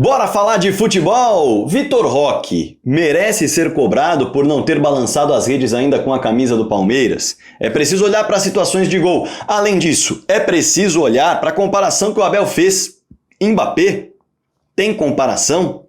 Bora falar de futebol? Vitor Roque merece ser cobrado por não ter balançado as redes ainda com a camisa do Palmeiras? É preciso olhar para as situações de gol. Além disso, é preciso olhar para a comparação que o Abel fez. Mbappé tem comparação?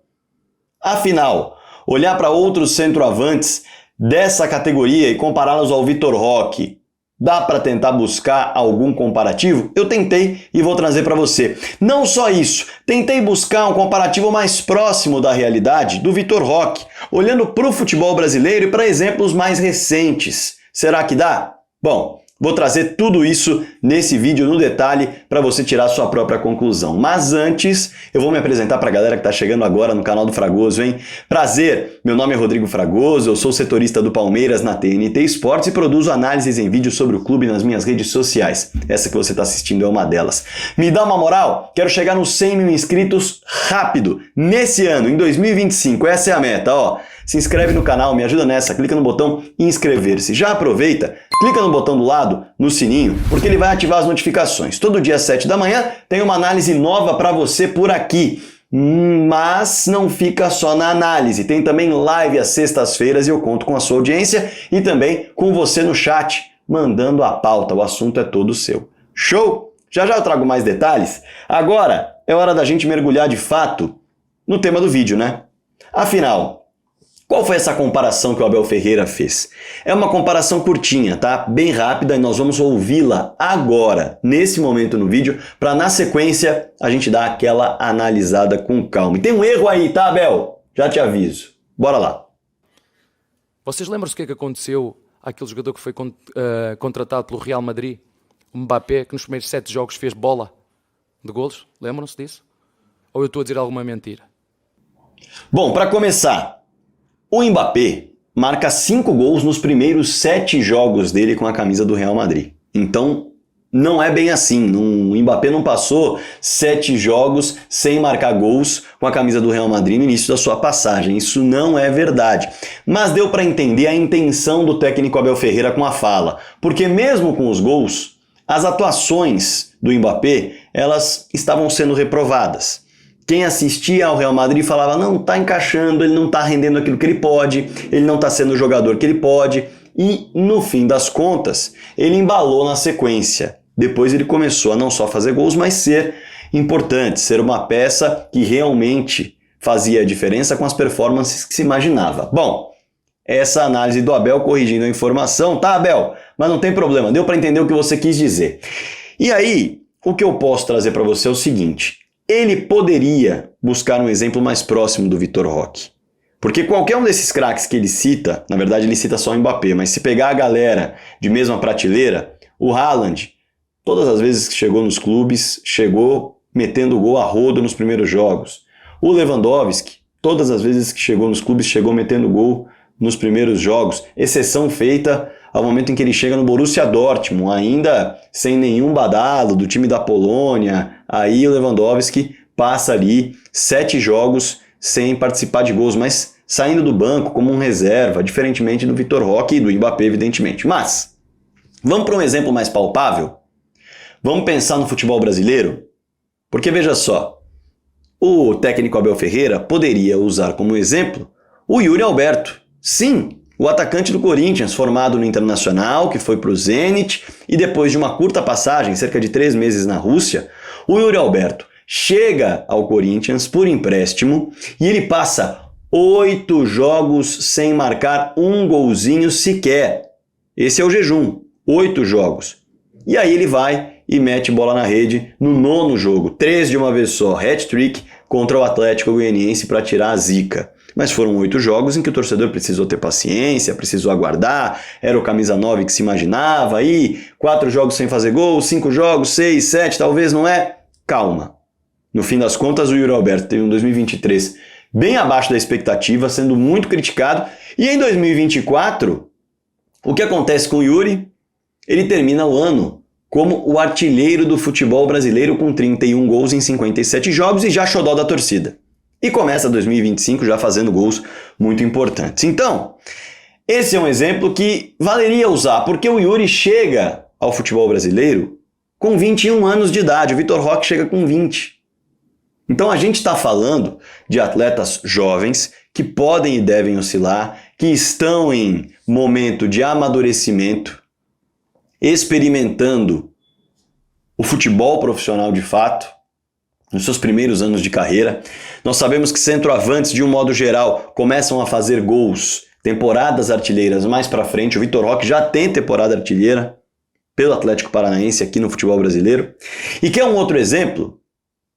Afinal, olhar para outros centroavantes dessa categoria e compará-los ao Vitor Roque, dá para tentar buscar algum comparativo? Eu tentei e vou trazer para você. Não só isso, tentei buscar um comparativo mais próximo da realidade do Vitor Roque, olhando para o futebol brasileiro e para exemplos mais recentes. Será que dá? Bom, vou trazer tudo isso nesse vídeo no detalhe para você tirar sua própria conclusão. Mas antes, eu vou me apresentar para a galera que está chegando agora no canal do Fragoso, hein? Prazer, meu nome é Rodrigo Fragoso, eu sou setorista do Palmeiras na TNT Esportes e produzo análises em vídeo sobre o clube nas minhas redes sociais. Essa que você está assistindo é uma delas. Me dá uma moral? Quero chegar nos 100 mil inscritos rápido, nesse ano, em 2025. Essa é a meta, ó. Se inscreve no canal, me ajuda nessa, clica no botão inscrever-se. Já aproveita, clica no botão do lado, no sininho, porque ele vai ativar as notificações. Todo dia às 7 da manhã tem uma análise nova para você por aqui. Mas não fica só na análise, tem também live às sextas-feiras e eu conto com a sua audiência e também com você no chat, mandando a pauta, o assunto é todo seu. Show? Já já eu trago mais detalhes. Agora é hora da gente mergulhar de fato no tema do vídeo, né? Afinal, qual foi essa comparação que o Abel Ferreira fez? É uma comparação curtinha, tá? Bem rápida e nós vamos ouvi-la agora, nesse momento no vídeo, para na sequência a gente dar aquela analisada com calma. E tem um erro aí, tá, Abel? Já te aviso. Bora lá. Vocês lembram-se o que é que aconteceu àquele jogador que foi contratado pelo Real Madrid, o Mbappé, que nos primeiros 7 jogos fez bola de golos? Lembram-se disso? Ou eu estou a dizer alguma mentira? Bom, para começar, o Mbappé marca 5 gols nos primeiros 7 jogos dele com a camisa do Real Madrid. Então, não é bem assim. O Mbappé não passou 7 jogos sem marcar gols com a camisa do Real Madrid no início da sua passagem. Isso não é verdade. Mas deu para entender a intenção do técnico Abel Ferreira com a fala. Porque mesmo com os gols, as atuações do Mbappé, elas estavam sendo reprovadas. Quem assistia ao Real Madrid falava, não está encaixando, ele não está rendendo aquilo que ele pode, ele não está sendo o jogador que ele pode. E, no fim das contas, ele embalou na sequência. Depois ele começou a não só fazer gols, mas ser importante, ser uma peça que realmente fazia a diferença com as performances que se imaginava. Bom, essa análise do Abel corrigindo a informação, tá, Abel? Mas não tem problema, deu para entender o que você quis dizer. E aí, o que eu posso trazer para você é o seguinte. Ele poderia buscar um exemplo mais próximo do Vitor Roque. Porque qualquer um desses craques que ele cita, na verdade ele cita só o Mbappé, mas se pegar a galera de mesma prateleira, o Haaland, todas as vezes que chegou nos clubes, chegou metendo gol a rodo nos primeiros jogos. O Lewandowski, todas as vezes que chegou nos clubes, chegou metendo gol nos primeiros jogos, exceção feita ao momento em que ele chega no Borussia Dortmund, ainda sem nenhum badalo do time da Polônia. Aí o Lewandowski passa ali 7 jogos sem participar de gols, mas saindo do banco como um reserva, diferentemente do Vitor Roque e do Mbappé, evidentemente. Mas, vamos para um exemplo mais palpável? Vamos pensar no futebol brasileiro? Porque veja só, o técnico Abel Ferreira poderia usar como exemplo o Yuri Alberto. Sim, o atacante do Corinthians, formado no Internacional, que foi para o Zenit, e depois de uma curta passagem, cerca de 3 meses na Rússia, o Yuri Alberto chega ao Corinthians por empréstimo e ele passa 8 jogos sem marcar um golzinho sequer. Esse é o jejum, 8 jogos. E aí ele vai e mete bola na rede no 9º jogo, 3 de uma vez só, hat-trick contra o Atlético Goianiense para tirar a zica. Mas foram 8 jogos em que o torcedor precisou ter paciência, precisou aguardar, era o camisa 9 que se imaginava, aí 4 jogos sem fazer gol, 5 jogos, 6, 7, talvez não é? Calma. No fim das contas, o Yuri Alberto teve um 2023 bem abaixo da expectativa, sendo muito criticado, e em 2024, o que acontece com o Yuri? Ele termina o ano como o artilheiro do futebol brasileiro com 31 gols em 57 jogos e já xodó da torcida. E começa 2025 já fazendo gols muito importantes. Então, esse é um exemplo que valeria usar, porque o Yuri chega ao futebol brasileiro com 21 anos de idade, o Vitor Roque chega com 20. Então a gente está falando de atletas jovens que podem e devem oscilar, que estão em momento de amadurecimento, experimentando o futebol profissional de fato, nos seus primeiros anos de carreira. Nós sabemos que centroavantes, de um modo geral, começam a fazer gols, temporadas artilheiras mais para frente. O Vitor Roque já tem temporada artilheira pelo Atlético Paranaense aqui no futebol brasileiro. E quer um outro exemplo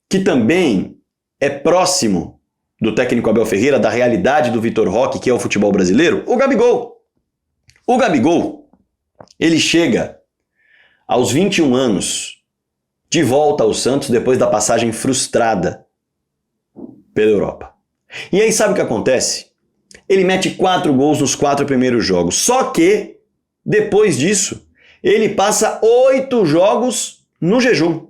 que também é próximo do técnico Abel Ferreira, da realidade do Vitor Roque, que é o futebol brasileiro? O Gabigol. O Gabigol, ele chega aos 21 anos de volta ao Santos depois da passagem frustrada pela Europa. E aí sabe o que acontece? Ele mete 4 gols nos 4 primeiros jogos. Só que, depois disso, ele passa 8 jogos no jejum,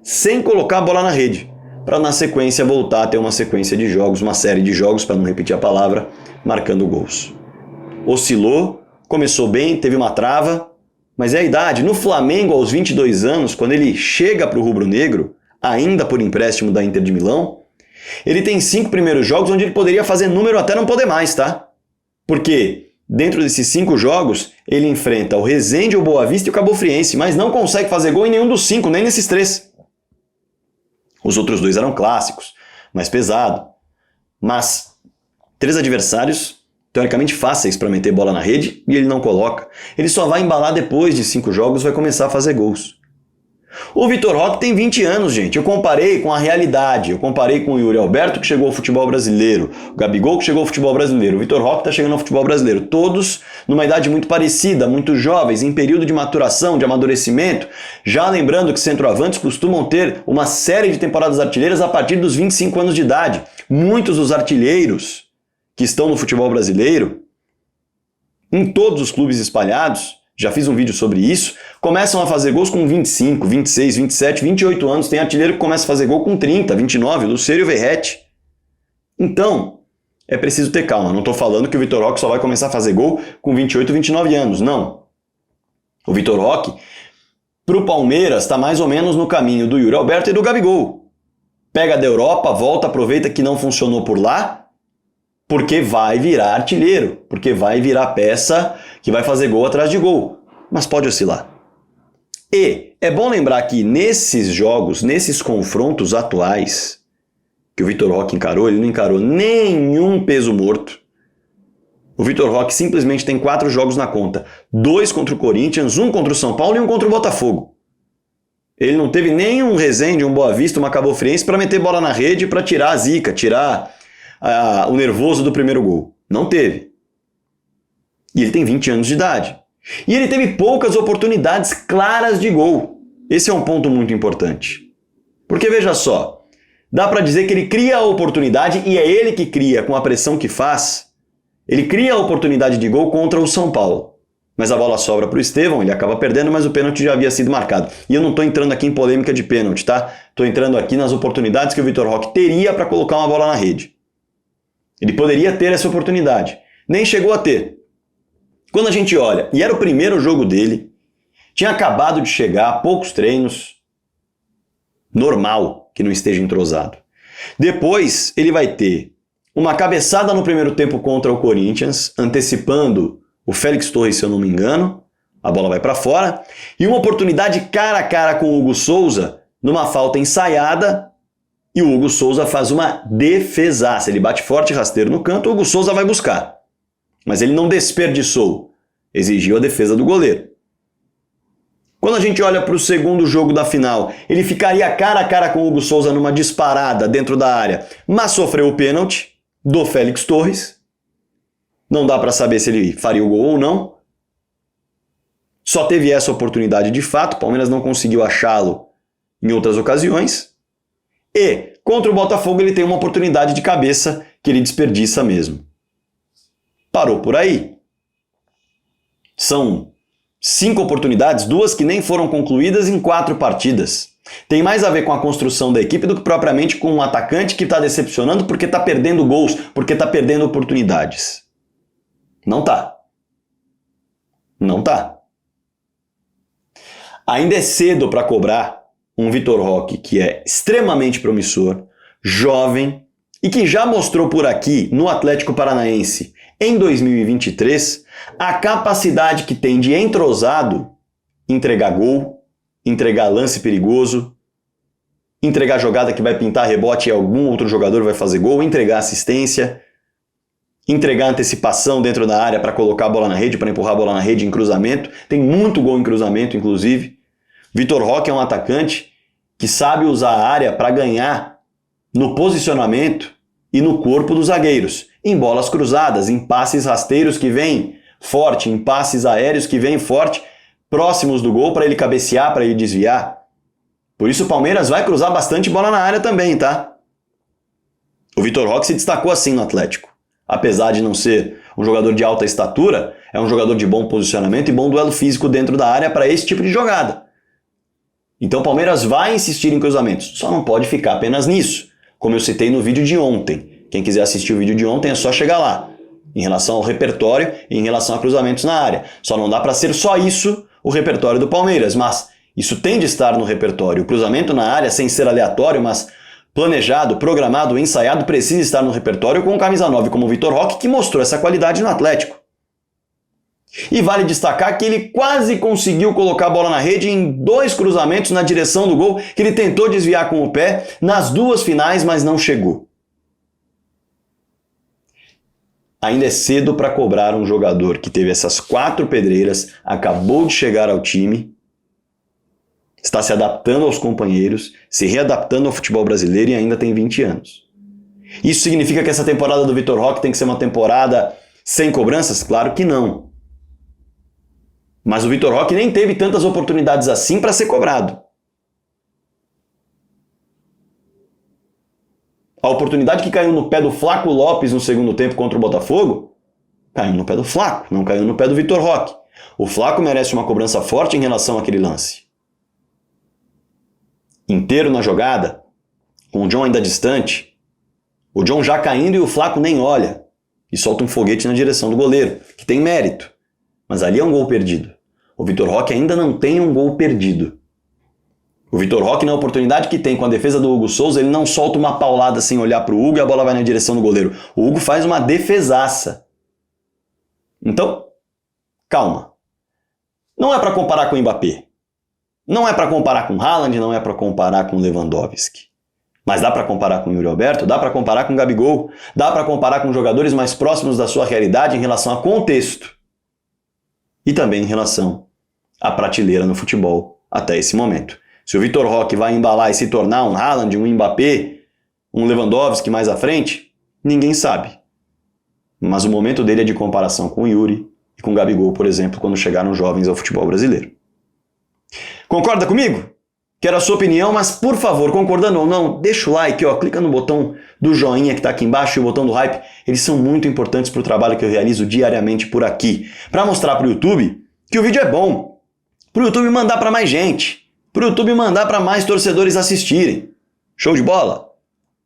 sem colocar a bola na rede, para na sequência voltar a ter uma sequência de jogos, uma série de jogos, para não repetir a palavra, marcando gols. Oscilou, começou bem, teve uma trava, mas é a idade. No Flamengo, aos 22 anos, quando ele chega para o rubro-negro, ainda por empréstimo da Inter de Milão, ele tem 5 primeiros jogos onde ele poderia fazer número até não poder mais, tá? Porque dentro desses 5 jogos, ele enfrenta o Resende, o Boa Vista e o Cabo Friense, mas não consegue fazer gol em nenhum dos 5, nem nesses 3. Os outros 2 eram clássicos, mais pesado. Mas 3 adversários teoricamente fáceis para meter bola na rede e ele não coloca. Ele só vai embalar depois de 5 jogos, vai começar a fazer gols. O Vitor Roque tem 20 anos, gente. Eu comparei com a realidade. Eu comparei com o Yuri Alberto, que chegou ao futebol brasileiro. O Gabigol, que chegou ao futebol brasileiro. O Vitor Roque está chegando ao futebol brasileiro. Todos numa idade muito parecida, muito jovens, em período de maturação, de amadurecimento. Já lembrando que centroavantes costumam ter uma série de temporadas artilheiras a partir dos 25 anos de idade. Muitos dos artilheiros que estão no futebol brasileiro, em todos os clubes espalhados, já fiz um vídeo sobre isso, começam a fazer gols com 25, 26, 27, 28 anos. Tem artilheiro que começa a fazer gol com 30, 29, Lucero Verratti. Então, é preciso ter calma. Não estou falando que o Vitor Roque só vai começar a fazer gol com 28, 29 anos. Não. O Vitor Roque, para o Palmeiras, está mais ou menos no caminho do Yuri Alberto e do Gabigol. Pega da Europa, volta, aproveita que não funcionou por lá, porque vai virar artilheiro, porque vai virar peça que vai fazer gol atrás de gol, mas pode oscilar. E é bom lembrar que nesses jogos, nesses confrontos atuais que o Vitor Roque encarou, ele não encarou nenhum peso morto. O Vitor Roque simplesmente tem 4 jogos na conta, 2 contra o Corinthians, 1 contra o São Paulo e 1 contra o Botafogo. Ele não teve nem um Resende, um Boa Vista, uma Cabo Friense para meter bola na rede, para tirar a zica, tirar o nervoso do primeiro gol. Não teve. E ele tem 20 anos de idade. E ele teve poucas oportunidades claras de gol. Esse é um ponto muito importante. Porque veja só, dá para dizer que ele cria a oportunidade, e é ele que cria com a pressão que faz. Ele cria a oportunidade de gol contra o São Paulo. Mas a bola sobra para o Estevão, ele acaba perdendo, mas o pênalti já havia sido marcado. E eu não estou entrando aqui em polêmica de pênalti, tá? Estou entrando aqui nas oportunidades que o Vitor Roque teria para colocar uma bola na rede. Ele poderia ter essa oportunidade. Nem chegou a ter. Quando a gente olha, e era o primeiro jogo dele, tinha acabado de chegar, poucos treinos, normal que não esteja entrosado. Depois ele vai ter uma cabeçada no primeiro tempo contra o Corinthians, antecipando o Félix Torres, se eu não me engano, a bola vai para fora, e uma oportunidade cara a cara com o Hugo Souza, numa falta ensaiada, e o Hugo Souza faz uma defesaça. Ele bate forte e rasteiro no canto, o Hugo Souza vai buscar. Mas ele não desperdiçou. Exigiu a defesa do goleiro. Quando a gente olha para o segundo jogo da final, ele ficaria cara a cara com o Hugo Souza numa disparada dentro da área, mas sofreu o pênalti do Félix Torres. Não dá para saber se ele faria o gol ou não. Só teve essa oportunidade de fato, o Palmeiras não conseguiu achá-lo em outras ocasiões. E contra o Botafogo ele tem uma oportunidade de cabeça que ele desperdiça mesmo. Parou por aí. São 5 oportunidades, 2 que nem foram concluídas em 4 partidas. Tem mais a ver com a construção da equipe do que propriamente com um atacante que está decepcionando porque está perdendo gols, porque está perdendo oportunidades. Não tá. Não tá. Ainda é cedo para cobrar um Vitor Roque que é extremamente promissor, jovem e que já mostrou por aqui no Atlético Paranaense em 2023 a capacidade que tem de entrosado entregar gol, entregar lance perigoso, entregar jogada que vai pintar rebote e algum outro jogador vai fazer gol, entregar assistência, entregar antecipação dentro da área para colocar a bola na rede, para empurrar a bola na rede em cruzamento. Tem muito gol em cruzamento, inclusive. Vitor Roque é um atacante que sabe usar a área para ganhar no posicionamento e no corpo dos zagueiros, em bolas cruzadas, em passes rasteiros que vêm forte, em passes aéreos que vêm forte, próximos do gol para ele cabecear, para ele desviar. Por isso o Palmeiras vai cruzar bastante bola na área também, tá? O Vitor Roque se destacou assim no Atlético. Apesar de não ser um jogador de alta estatura, é um jogador de bom posicionamento e bom duelo físico dentro da área para esse tipo de jogada. Então o Palmeiras vai insistir em cruzamentos, só não pode ficar apenas nisso, como eu citei no vídeo de ontem. Quem quiser assistir o vídeo de ontem é só chegar lá, em relação ao repertório e em relação a cruzamentos na área. Só não dá para ser só isso o repertório do Palmeiras, mas isso tem de estar no repertório. O cruzamento na área, sem ser aleatório, mas planejado, programado, ensaiado, precisa estar no repertório com o camisa 9 como o Vitor Roque, que mostrou essa qualidade no Atlético. E vale destacar que ele quase conseguiu colocar a bola na rede em 2 cruzamentos na direção do gol, que ele tentou desviar com o pé nas 2 finais, mas não chegou. Ainda é cedo para cobrar um jogador que teve essas 4 pedreiras, acabou de chegar ao time, está se adaptando aos companheiros, se readaptando ao futebol brasileiro e ainda tem 20 anos. Isso significa que essa temporada do Vitor Roque tem que ser uma temporada sem cobranças? Claro que não. Mas o Vitor Roque nem teve tantas oportunidades assim para ser cobrado. A oportunidade que caiu no pé do Flaco Lopes no segundo tempo contra o Botafogo, caiu no pé do Flaco, não caiu no pé do Vitor Roque. O Flaco merece uma cobrança forte em relação àquele lance. Inteiro na jogada, com o John ainda distante, o John já caindo e o Flaco nem olha, e solta um foguete na direção do goleiro, que tem mérito, mas ali é um gol perdido. O Vitor Roque ainda não tem um gol perdido. O Vitor Roque, na oportunidade que tem com a defesa do Hugo Souza, ele não solta uma paulada sem olhar para o Hugo e a bola vai na direção do goleiro. O Hugo faz uma defesaça. Então, calma. Não é para comparar com o Mbappé. Não é para comparar com o Haaland, não é para comparar com o Lewandowski. Mas dá para comparar com o Yuri Alberto, dá para comparar com o Gabigol, dá para comparar com jogadores mais próximos da sua realidade em relação a contexto. E também em relação à prateleira no futebol até esse momento. Se o Vitor Roque vai embalar e se tornar um Haaland, um Mbappé, um Lewandowski mais à frente, ninguém sabe. Mas o momento dele é de comparação com o Yuri e com o Gabigol, por exemplo, quando chegaram jovens ao futebol brasileiro. Concorda comigo? Quero a sua opinião, mas por favor, concordando ou não, deixa o like, ó, clica no botão do joinha que está aqui embaixo e o botão do hype. Eles são muito importantes para o trabalho que eu realizo diariamente por aqui, para mostrar para o YouTube que o vídeo é bom, para o YouTube mandar para mais gente, para o YouTube mandar para mais torcedores assistirem. Show de bola?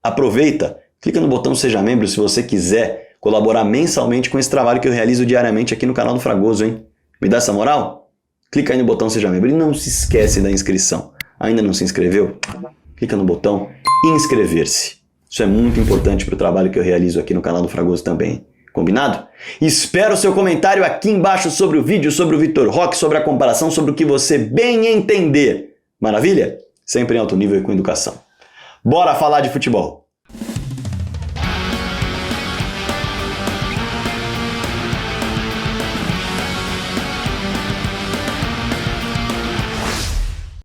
Aproveita, clica no botão Seja Membro se você quiser colaborar mensalmente com esse trabalho que eu realizo diariamente aqui no canal do Fragoso, hein? Me dá essa moral? Clica aí no botão Seja Membro e não se esquece da inscrição. Ainda não se inscreveu? Clica no botão inscrever-se. Isso é muito importante para o trabalho que eu realizo aqui no canal do Fragoso também. Combinado? Espero o seu comentário aqui embaixo sobre o vídeo, sobre o Vitor Roque, sobre a comparação, sobre o que você bem entender. Maravilha? Sempre em alto nível e com educação. Bora falar de futebol!